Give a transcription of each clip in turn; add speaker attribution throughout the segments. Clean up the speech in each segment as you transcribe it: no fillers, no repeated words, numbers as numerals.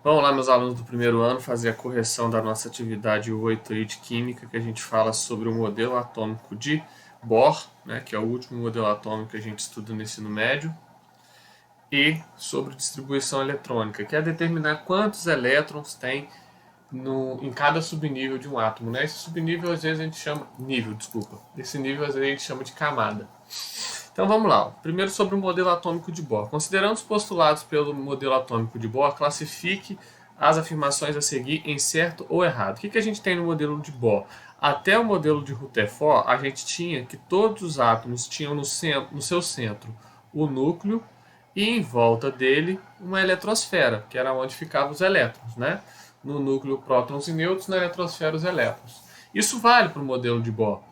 Speaker 1: Vamos lá, meus alunos do primeiro ano, fazer a correção da nossa atividade 8 aí de Química, que a gente fala sobre o modelo atômico de Bohr, né, que é o último modelo atômico que a gente estuda no ensino médio, e sobre distribuição eletrônica, que é determinar quantos elétrons tem em cada subnível de um átomo. Né? Esse subnível, às vezes, a gente chama... Esse nível, às vezes, a gente chama de camada. Então vamos lá. Primeiro sobre o modelo atômico de Bohr. Considerando os postulados pelo modelo atômico de Bohr, classifique as afirmações a seguir em certo ou errado. O que a gente tem no modelo de Bohr? Até o modelo de Rutherford, a gente tinha que todos os átomos tinham no seu centro o núcleo e em volta dele uma eletrosfera, que era onde ficavam os elétrons, né? No núcleo, prótons e nêutrons, na eletrosfera, os elétrons. Isso vale para o modelo de Bohr.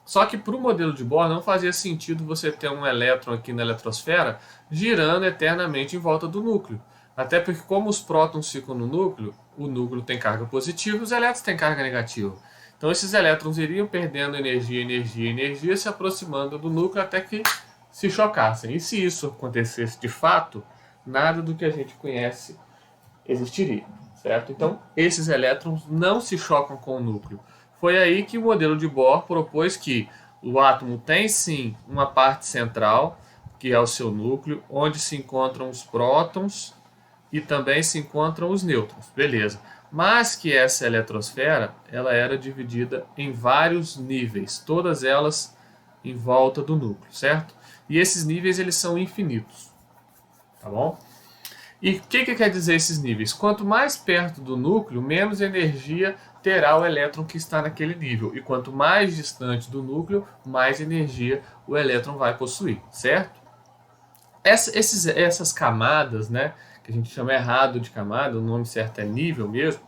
Speaker 1: Só que para o modelo de Bohr não fazia sentido você ter um elétron aqui na eletrosfera girando eternamente em volta do núcleo. Até porque como os prótons ficam no núcleo, o núcleo tem carga positiva e os elétrons têm carga negativa. Então esses elétrons iriam perdendo energia, se aproximando do núcleo até que se chocassem. E se isso acontecesse de fato, nada do que a gente conhece existiria, certo? Então, esses elétrons não se chocam com o núcleo. Foi aí que o modelo de Bohr propôs que o átomo tem sim uma parte central, que é o seu núcleo, onde se encontram os prótons e também se encontram os nêutrons, beleza. Mas que essa eletrosfera, ela era dividida em vários níveis, todas elas em volta do núcleo, certo? E esses níveis eles são infinitos, tá bom? E o que quer dizer esses níveis? Quanto mais perto do núcleo, menos energia terá o elétron que está naquele nível. E quanto mais distante do núcleo, mais energia o elétron vai possuir, certo? Essas camadas, né, que a gente chama errado de camada, o nome certo é nível mesmo,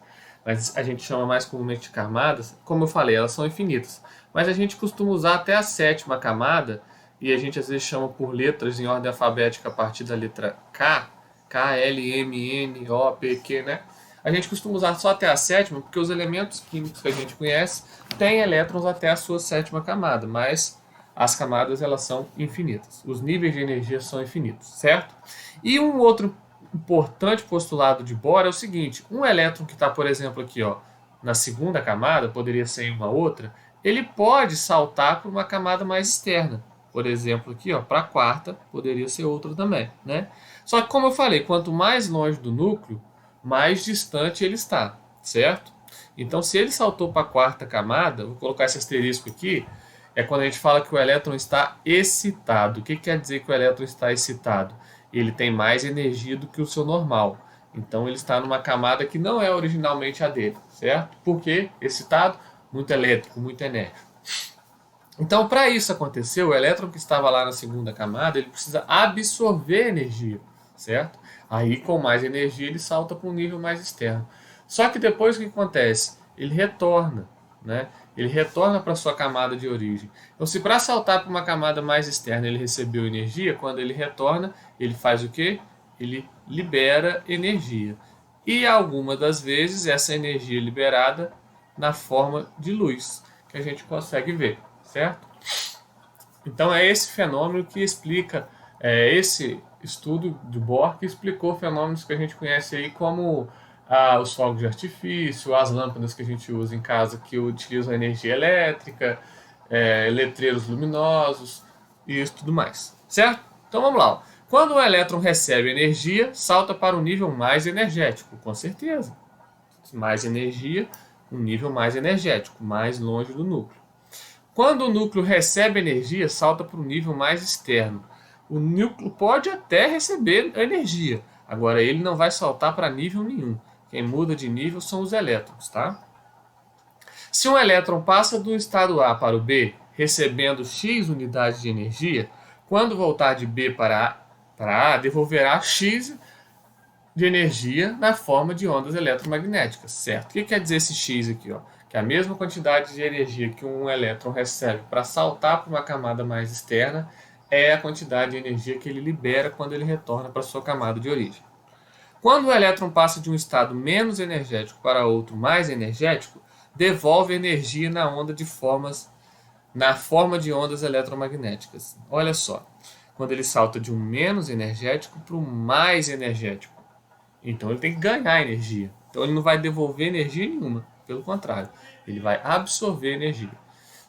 Speaker 1: mas a gente chama mais comumente de camadas, como eu falei, elas são infinitas. Mas a gente costuma usar até a sétima camada, e a gente às vezes chama por letras em ordem alfabética a partir da letra K, K, L, M, N, O, P, Q, né? A gente costuma usar só até a sétima, porque os elementos químicos que a gente conhece têm elétrons até a sua sétima camada, mas as camadas elas são infinitas. Os níveis de energia são infinitos, certo? E um outro importante postulado de Bohr é o seguinte: um elétron que está, por exemplo, aqui, ó, na segunda camada, poderia ser em uma outra, ele pode saltar para uma camada mais externa. Por exemplo, aqui, ó, para a quarta, poderia ser outra também, né? Só que, como eu falei, quanto mais longe do núcleo, mais distante ele está, certo? Então, se ele saltou para a quarta camada, vou colocar esse asterisco aqui, é quando a gente fala que o elétron está excitado. O que quer dizer que o elétron está excitado? Ele tem mais energia do que o seu normal. Então ele está numa camada que não é originalmente a dele, certo? Por quê? Excitado, muito elétrico, muito enérgico. Então, para isso acontecer, o elétron que estava lá na segunda camada, ele precisa absorver energia, certo? Aí, com mais energia, ele salta para um nível mais externo. Só que depois o que acontece? Ele retorna, né? Ele retorna para sua camada de origem. Então, se para saltar para uma camada mais externa ele recebeu energia, quando ele retorna, ele faz o quê? Ele libera energia. E algumas das vezes essa energia liberada na forma de luz, que a gente consegue ver, certo? Então é esse fenômeno que explica, esse estudo de Bohr que explicou fenômenos que a gente conhece aí como os fogos de artifício, as lâmpadas que a gente usa em casa que utilizam energia elétrica, letreiros luminosos e isso tudo mais, certo? Então vamos lá. Quando o elétron recebe energia, salta para um nível mais energético, com certeza. Mais energia, um nível mais energético, mais longe do núcleo. Quando o núcleo recebe energia, salta para um nível mais externo. O núcleo pode até receber energia, agora ele não vai saltar para nível nenhum. Quem muda de nível são os elétrons, tá? Se um elétron passa do estado A para o B, recebendo X unidades de energia, quando voltar de B para A, devolverá X de energia na forma de ondas eletromagnéticas, certo? O que quer dizer esse X aqui? Ó? Que a mesma quantidade de energia que um elétron recebe para saltar para uma camada mais externa é a quantidade de energia que ele libera quando ele retorna para sua camada de origem. Quando o elétron passa de um estado menos energético para outro mais energético, devolve energia na forma de ondas eletromagnéticas. Olha só, quando ele salta de um menos energético para um mais energético. Então ele tem que ganhar energia. Então ele não vai devolver energia nenhuma. Pelo contrário, ele vai absorver energia.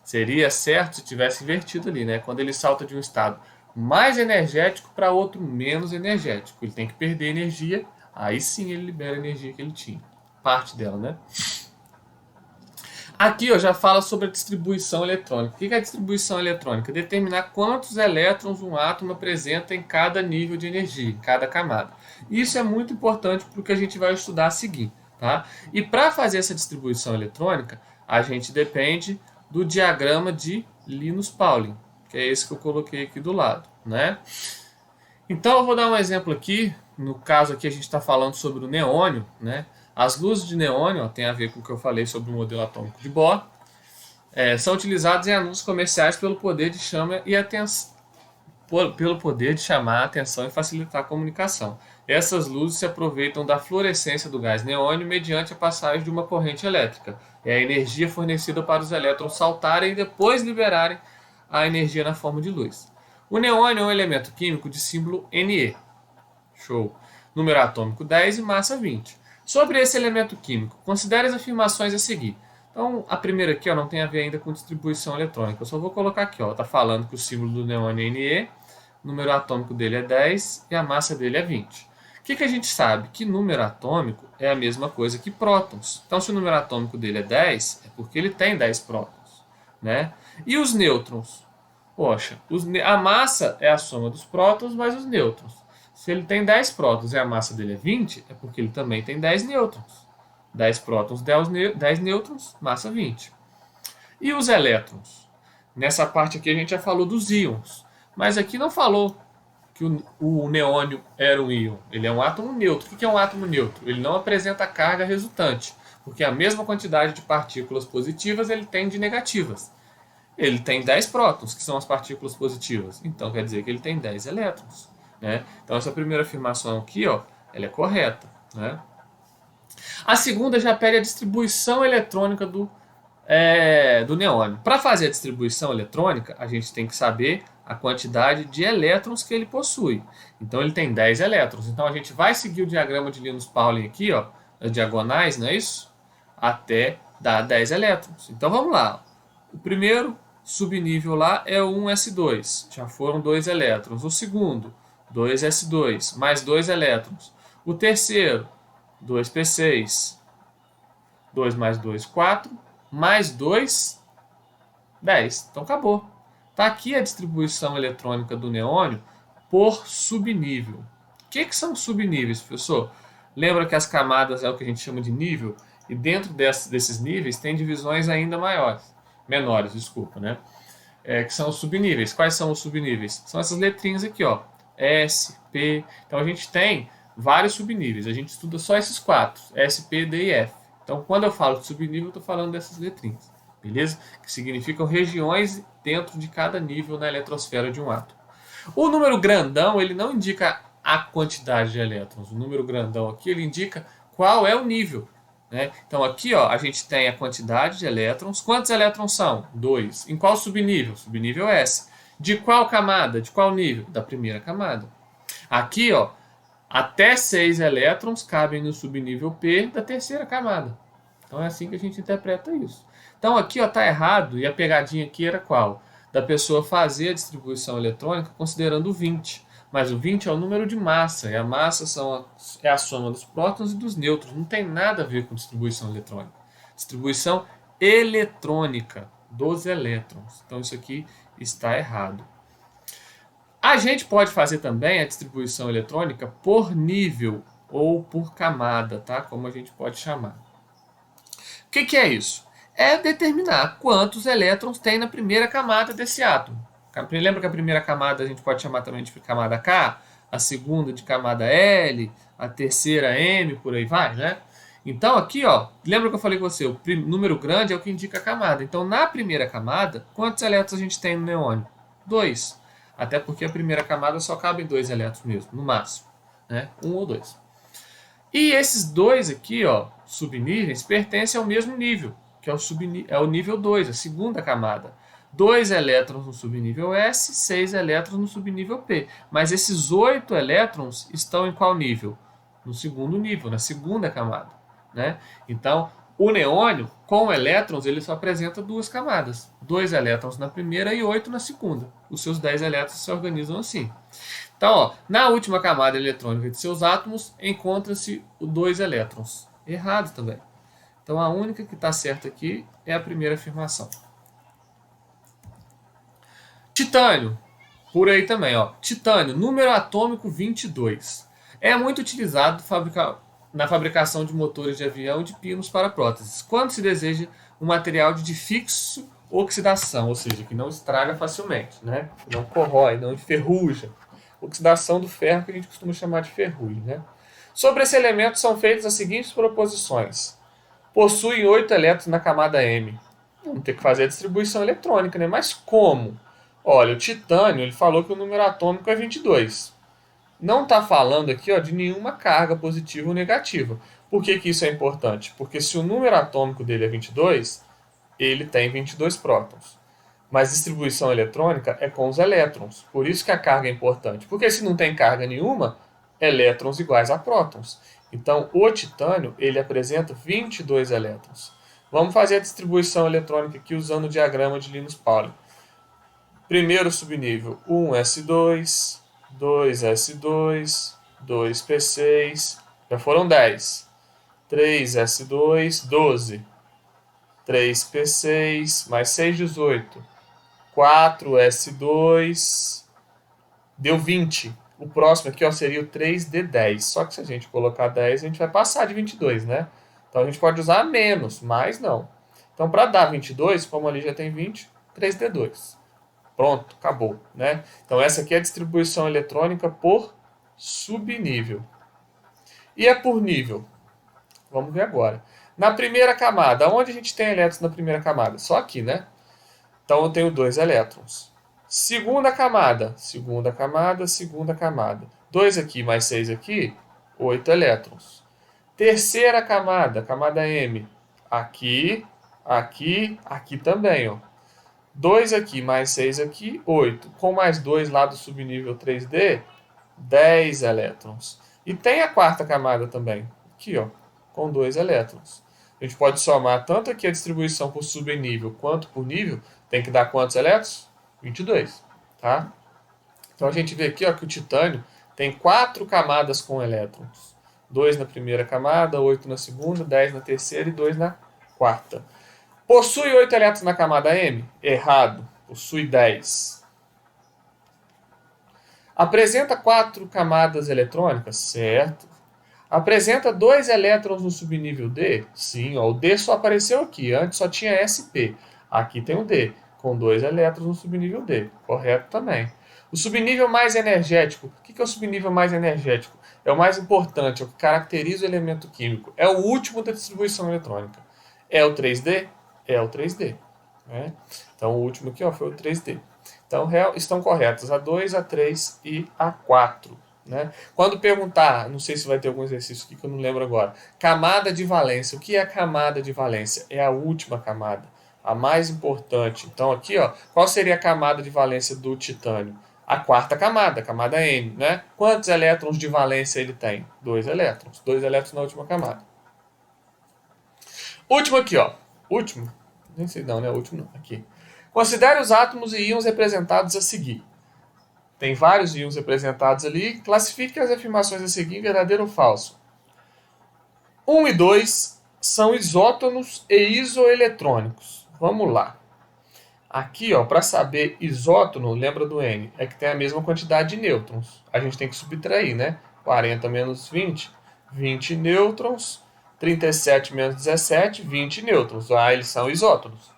Speaker 1: Seria certo se tivesse invertido ali, né? Quando ele salta de um estado mais energético para outro menos energético. Ele tem que perder energia, aí sim ele libera a energia que ele tinha. Parte dela, né? Aqui eu já falo sobre a distribuição eletrônica. O que é a distribuição eletrônica? Determinar quantos elétrons um átomo apresenta em cada nível de energia, em cada camada. Isso é muito importante para o que a gente vai estudar a seguir. Tá? E para fazer essa distribuição eletrônica, a gente depende do diagrama de Linus-Pauling, que é esse que eu coloquei aqui do lado. Né? Então eu vou dar um exemplo aqui. No caso aqui a gente está falando sobre o neônio, né? As luzes de neônio, ó, tem a ver com o que eu falei sobre o modelo atômico de Bohr, são utilizadas em anúncios comerciais pelo poder de chama e pelo poder de chamar a atenção e facilitar a comunicação. Essas luzes se aproveitam da fluorescência do gás neônio mediante a passagem de uma corrente elétrica. É a energia fornecida para os elétrons saltarem e depois liberarem a energia na forma de luz. O neônio é um elemento químico de símbolo Ne. Show. Número atômico 10 e massa 20. Sobre esse elemento químico, considere as afirmações a seguir. Então, a primeira aqui ó, não tem a ver ainda com distribuição eletrônica. Eu só vou colocar aqui. Está falando que o símbolo do neônio é Ne, o número atômico dele é 10 e a massa dele é 20. O que a gente sabe? Que número atômico é a mesma coisa que prótons. Então, se o número atômico dele é 10, é porque ele tem 10 prótons. Né? E os nêutrons? Poxa, a massa é a soma dos prótons mais os nêutrons. Se ele tem 10 prótons e a massa dele é 20, é porque ele também tem 10 nêutrons. 10 prótons, 10 nêutrons, massa 20. E os elétrons? Nessa parte aqui a gente já falou dos íons, mas aqui não falou que o neônio era um íon. Ele é um átomo neutro. O que é um átomo neutro? Ele não apresenta carga resultante, porque a mesma quantidade de partículas positivas ele tem de negativas. Ele tem 10 prótons, que são as partículas positivas. Então quer dizer que ele tem 10 elétrons. Né? Então essa primeira afirmação aqui, ó, ela é correta. Né? A segunda já pede a distribuição eletrônica do neônio. Para fazer a distribuição eletrônica, a gente tem que saber a quantidade de elétrons que ele possui. Então ele tem 10 elétrons. Então a gente vai seguir o diagrama de Linus-Pauling aqui, ó, as diagonais, não é isso? Até dar 10 elétrons. Então vamos lá. O primeiro subnível lá é o 1s2, já foram 2 elétrons. O segundo, 2s2, mais 2 elétrons. O terceiro, 2p6, 2 mais 2, 4, mais 2, 10. Então acabou. Está aqui a distribuição eletrônica do neônio por subnível. O que são subníveis, professor? Lembra que as camadas é o que a gente chama de nível? E dentro desses níveis tem divisões ainda menores, desculpa, né? Que são os subníveis. Quais são os subníveis? São essas letrinhas aqui, ó. S, P. Então a gente tem vários subníveis. A gente estuda só esses 4, S, P, D e F. Então quando eu falo de subnível, eu estou falando dessas letrinhas, beleza? Que significam regiões dentro de cada nível na eletrosfera de um átomo. O número grandão, ele não indica a quantidade de elétrons. O número grandão aqui, ele indica qual é o nível. Né? Então aqui ó, a gente tem a quantidade de elétrons. Quantos elétrons são? 2. Em qual subnível? Subnível S. De qual camada? De qual nível? Da primeira camada. Aqui ó, até 6 elétrons cabem no subnível P da terceira camada. Então é assim que a gente interpreta isso. Então aqui ó, tá errado, e a pegadinha aqui era qual? Da pessoa fazer a distribuição eletrônica considerando o 20. Mas o 20 é o número de massa, e a massa é a soma dos prótons e dos nêutrons. Não tem nada a ver com distribuição eletrônica. Distribuição eletrônica dos elétrons. Então isso aqui está errado. A gente pode fazer também a distribuição eletrônica por nível ou por camada, tá? Como a gente pode chamar. O que é isso? É determinar quantos elétrons tem na primeira camada desse átomo. Lembra que a primeira camada a gente pode chamar também de camada K, a segunda de camada L, a terceira M, por aí vai, né? Então aqui, ó, lembra que eu falei com você, o número grande é o que indica a camada. Então na primeira camada, quantos elétrons a gente tem no neônio? 2. Até porque a primeira camada só cabem 2 elétrons mesmo, no máximo, né? 1 ou 2. E esses dois aqui, ó, subníveis, pertencem ao mesmo nível, que é o nível 2, a segunda camada. 2 elétrons no subnível S, 6 elétrons no subnível P. Mas esses 8 elétrons estão em qual nível? no segundo nível, na segunda camada, né? Então, o neônio, com elétrons, ele só apresenta duas camadas. 2 elétrons na primeira e 8 na segunda. Os seus 10 elétrons se organizam assim. Então, ó, na última camada eletrônica de seus átomos, encontra-se os 2 elétrons. Errado também. Então, a única que está certa aqui é a primeira afirmação. Titânio, por aí também, ó. Titânio, número atômico 22. É muito utilizado na fabricação de motores de avião e de pinos para próteses, quando se deseja um material de difícil oxidação, ou seja, que não estraga facilmente, né? Que não corrói, não enferruja. Oxidação do ferro, que a gente costuma chamar de ferrugem, né? Sobre esse elemento são feitas as seguintes proposições. Possui 8 elétrons na camada M. Vamos ter que fazer a distribuição eletrônica, né? Mas como? Olha, o titânio, ele falou que o número atômico é 22. Não está falando aqui, ó, de nenhuma carga positiva ou negativa. Por que isso é importante? Porque se o número atômico dele é 22, ele tem 22 prótons. Mas distribuição eletrônica é com os elétrons. Por isso que a carga é importante. Porque se não tem carga nenhuma, elétrons iguais a prótons. Então, o titânio, ele apresenta 22 elétrons. Vamos fazer a distribuição eletrônica aqui usando o diagrama de Linus Pauling. Primeiro subnível, 1s2, 2s2, 2p6, já foram 10. 3s2, 12. 3p6, mais 6, 18. 4s2, deu 20. O próximo aqui, ó, seria o 3d10. Só que se a gente colocar 10, a gente vai passar de 22, né? Então a gente pode usar menos, mas não. Então para dar 22, como ali já tem 20, 3d2. Pronto, acabou, né? Então essa aqui é a distribuição eletrônica por subnível. E é por nível. Vamos ver agora. Na primeira camada, onde a gente tem elétrons na primeira camada? Só aqui, né? Então eu tenho 2 elétrons. Segunda camada, segunda camada, segunda camada. 2 aqui mais 6 aqui, 8 elétrons. Terceira camada, camada M. Aqui, aqui, aqui também, ó. 2 aqui mais 6 aqui, 8. Com mais 2 lá do subnível 3D, 10 elétrons. E tem a quarta camada também, aqui, ó, com 2 elétrons. A gente pode somar tanto aqui a distribuição por subnível quanto por nível. Tem que dar quantos elétrons? 22, tá? Então a gente vê aqui, ó, que o titânio tem 4 camadas com elétrons. 2 na primeira camada, 8 na segunda, 10 na terceira e 2 na quarta. Possui 8 elétrons na camada M? Errado. Possui 10. Apresenta 4 camadas eletrônicas? Certo. Apresenta 2 elétrons no subnível D? Sim, ó, o D só apareceu aqui. Antes só tinha SP. Aqui tem o D, com 2 elétrons no subnível D. Correto também. O subnível mais energético. O que é o subnível mais energético? É o mais importante, é o que caracteriza o elemento químico. É o último da distribuição eletrônica. É o 3D? É o 3D. Né? Então, o último aqui, ó, foi o 3D. Então, estão corretas a 2, a 3 e a 4. Né? Quando perguntar, não sei se vai ter algum exercício aqui que eu não lembro agora, camada de valência. O que é a camada de valência? É a última camada, a mais importante. Então, aqui, ó, qual seria a camada de valência do titânio? A quarta camada, a camada N. Né? Quantos elétrons de valência ele tem? 2 elétrons. 2 elétrons na última camada. Último aqui, ó. Último. Nem sei não, né? Último não. Aqui. Considere os átomos e íons representados a seguir. Tem vários íons representados ali. Classifique as afirmações a seguir em verdadeiro ou falso. 1 e 2 são isótonos e isoeletrônicos. Vamos lá. Aqui, ó, para saber isótono, lembra do N, é que tem a mesma quantidade de nêutrons. A gente tem que subtrair, né? 40 menos 20, 20 nêutrons. 37 menos 17, 20 nêutrons. Ah, eles são isótonos.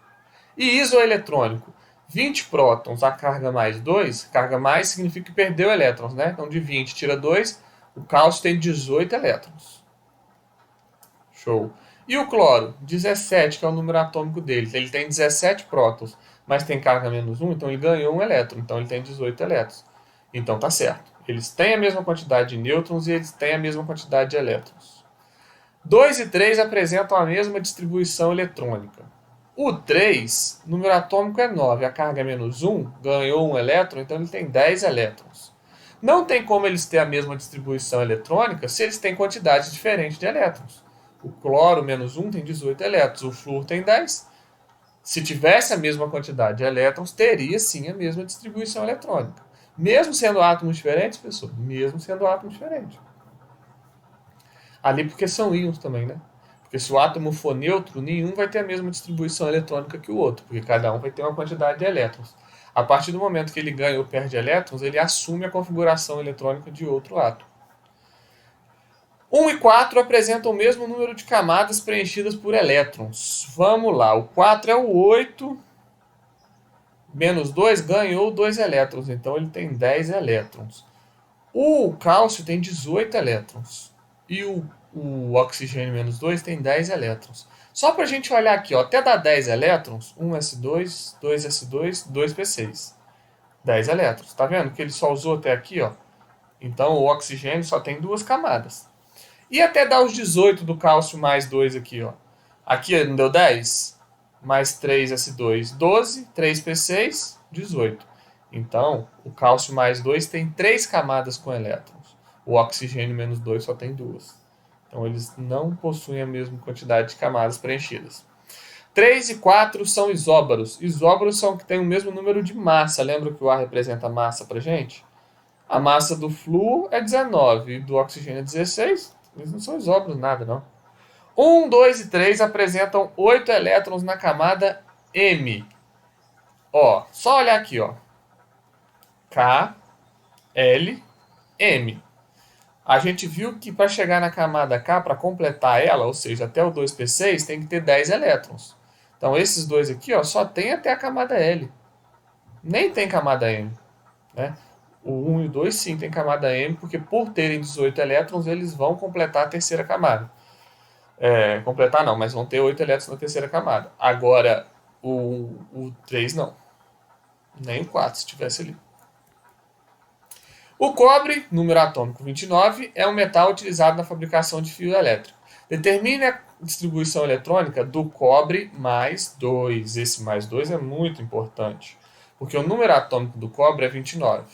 Speaker 1: E isoeletrônico, 20 prótons, a carga mais 2, carga mais significa que perdeu elétrons, né? Então de 20 tira 2, o cálcio tem 18 elétrons. Show. E o cloro, 17, que é o número atômico dele. Ele tem 17 prótons, mas tem carga menos 1, então ele ganhou um elétron, então ele tem 18 elétrons. Então tá certo. Eles têm a mesma quantidade de nêutrons e eles têm a mesma quantidade de elétrons. 2 e 3 apresentam a mesma distribuição eletrônica. O 3, número atômico é 9, a carga é menos 1, ganhou um elétron, então ele tem 10 elétrons. Não tem como eles terem a mesma distribuição eletrônica se eles têm quantidades diferentes de elétrons. O cloro menos 1 tem 18 elétrons, o flúor tem 10. Se tivesse a mesma quantidade de elétrons, teria sim a mesma distribuição eletrônica. Mesmo sendo átomos diferentes, pessoal, mesmo sendo átomos diferentes. Ali porque são íons também, né? Porque se o átomo for neutro, nenhum vai ter a mesma distribuição eletrônica que o outro, porque cada um vai ter uma quantidade de elétrons. A partir do momento que ele ganha ou perde elétrons, ele assume a configuração eletrônica de outro átomo. 1 e 4 apresentam o mesmo número de camadas preenchidas por elétrons. Vamos lá, o 4 é o 8, menos 2 ganhou 2 elétrons, então ele tem 10 elétrons. O cálcio tem 18 elétrons. E o oxigênio menos 2 tem 10 elétrons. Só para a gente olhar aqui, ó, até dar 10 elétrons, 1s2, 2s2, 2p6. 10 elétrons. Tá vendo que ele só usou até aqui, ó? Então o oxigênio só tem 2 camadas. E até dar os 18 do cálcio mais 2 aqui, ó. Aqui não deu 10? Mais 3s2, 12, 3p6, 18. Então, o cálcio mais 2 tem 3 camadas com elétrons. O oxigênio menos 2 só tem 2. Então, eles não possuem a mesma quantidade de camadas preenchidas. 3 e 4 são isóbaros. Isóbaros são que têm o mesmo número de massa. Lembra que o ar representa massa pra gente? A massa do flúor é 19 e do oxigênio é 16. Eles não são isóbaros nada, não. 1, 2 e 3 apresentam 8 elétrons na camada M. Ó, só olhar aqui, ó. K, L, M. A gente viu que para chegar na camada K, para completar ela, ou seja, até o 2p6, tem que ter 10 elétrons. Então, esses dois aqui, ó, só tem até a camada L. Nem tem camada M. Né? O 1 e o 2, sim, tem camada M, porque por terem 18 elétrons, eles vão completar a terceira camada. Completar não, mas vão ter 8 elétrons na terceira camada. Agora, o 3 não. Nem o 4, se tivesse ali. O cobre, número atômico 29, é um metal utilizado na fabricação de fio elétrico. Determine a distribuição eletrônica do cobre mais 2. Esse mais 2 é muito importante, porque o número atômico do cobre é 29.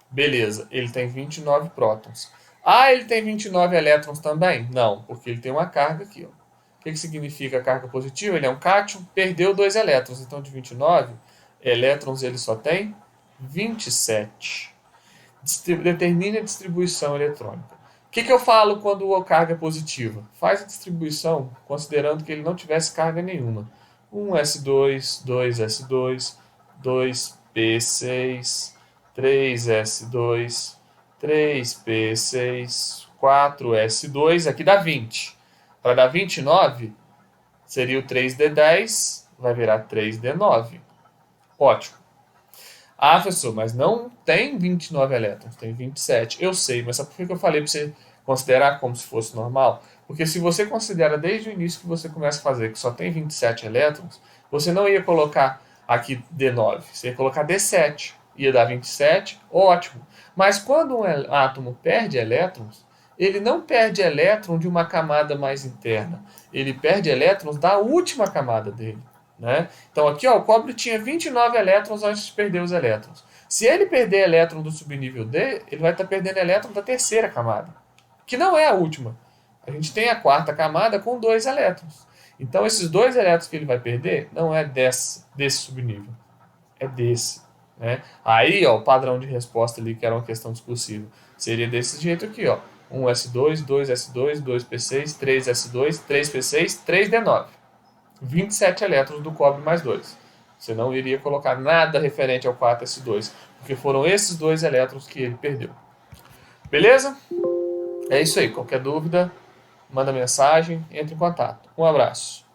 Speaker 1: Beleza, ele tem 29 prótons. Ah, ele tem 29 elétrons também? Não, porque ele tem uma carga aqui. Ó. O que significa a carga positiva? Ele é um cátion, perdeu 2 elétrons. Então, de 29 elétrons, ele só tem 27. Determine a distribuição eletrônica. O que eu falo quando a carga é positiva? Faz a distribuição considerando que ele não tivesse carga nenhuma. 1s2, 2s2, 2p6, 3s2, 3p6, 4s2, aqui dá 20. Para dar 29, seria o 3d10, vai virar 3d9. Ótimo. Ah, professor, mas não tem 29 elétrons, tem 27. Eu sei, mas sabe por que eu falei para você considerar como se fosse normal? Porque se você considera desde o início que você começa a fazer que só tem 27 elétrons, você não ia colocar aqui D9, você ia colocar D7. Ia dar 27, ótimo. Mas quando um átomo perde elétrons, ele não perde elétron de uma camada mais interna. Ele perde elétrons da última camada dele. Né? Então aqui ó, o cobre tinha 29 elétrons antes de perder os elétrons. Se ele perder elétron do subnível D, ele vai estar perdendo elétron da terceira camada, que não é a última. A gente tem a quarta camada com 2 elétrons. Então esses 2 elétrons que ele vai perder não é desse subnível, é desse. Né? Aí ó, o padrão de resposta ali, que era uma questão discursiva, seria desse jeito aqui. Ó. 1s2, 2s2, 2p6, 3s2, 3p6, 3d9. 27 elétrons do cobre mais 2. Você não iria colocar nada referente ao 4s2, porque foram esses 2 elétrons que ele perdeu. Beleza? É isso aí. Qualquer dúvida, manda mensagem, entre em contato. Um abraço.